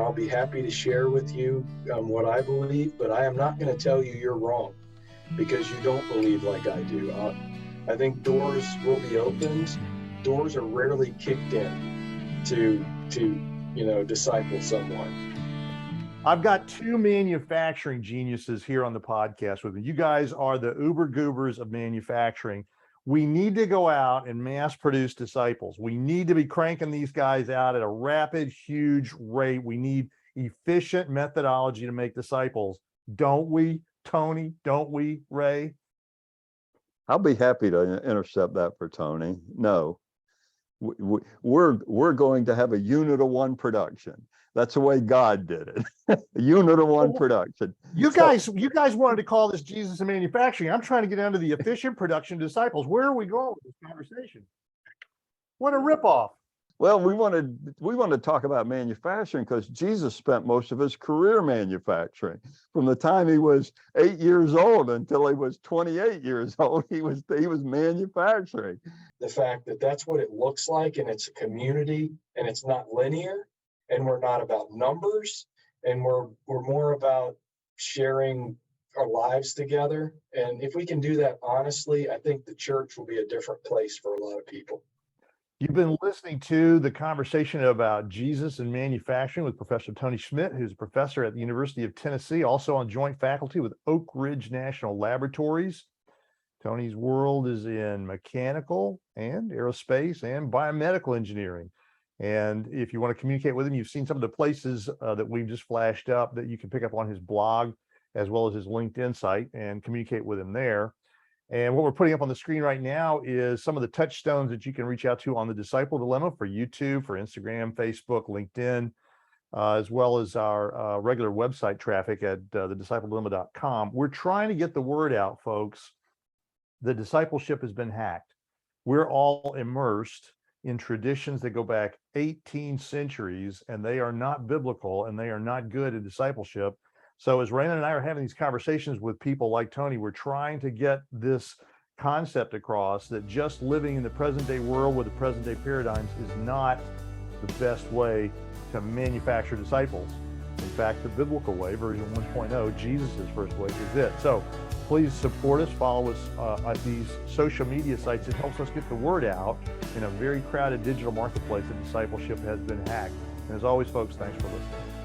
I'll be happy to share with you what I believe, but I am not going to tell you you're wrong because you don't believe like I do. I think doors will be opened. Doors are rarely kicked in to disciple someone. I've got two manufacturing geniuses here on the podcast with me. You guys are the uber goobers of manufacturing. We need to go out and mass produce disciples. We need to be cranking these guys out at a rapid, huge rate. We need efficient methodology to make disciples. Don't we, Tony? Don't we, Ray? I'll be happy to intercept that for Tony. No, we're going to have a unit of one production. That's the way God did it. A unit of one production. You guys wanted to call this Jesus in manufacturing. I'm trying to get down to the efficient production of disciples. Where are we going with this conversation? What a ripoff. Well, we want to talk about manufacturing because Jesus spent most of his career manufacturing. From the time he was 8 years old until he was 28 years old, he was manufacturing. The fact that that's what it looks like, and it's a community, and it's not linear, and we're not about numbers, and we're more about sharing our lives together. And if we can do that honestly, I think the church will be a different place for a lot of people. You've been listening to the conversation about Jesus and manufacturing with Professor Tony Schmitz, who's a professor at the University of Tennessee, also on joint faculty with Oak Ridge National Laboratories. Tony's world is in mechanical and aerospace and biomedical engineering. And if you want to communicate with him, you've seen some of the places that we've just flashed up that you can pick up on his blog, as well as his LinkedIn site, and communicate with him there. And what we're putting up on the screen right now is some of the touchstones that you can reach out to on the Disciple Dilemma for YouTube, for Instagram, Facebook, LinkedIn, as well as our regular website traffic at thediscipledilemma.com. We're trying to get the word out, folks. The discipleship has been hacked. We're all immersed in traditions that go back 18 centuries, and they are not biblical, and they are not good at discipleship. So as Raymond and I are having these conversations with people like Tony, we're trying to get this concept across that just living in the present day world with the present day paradigms is not the best way to manufacture disciples. In fact, the biblical way, version 1.0, Jesus' first way, is it. So please support us, follow us at these social media sites. It helps us get the word out in a very crowded digital marketplace that discipleship has been hacked. And as always, folks, thanks for listening.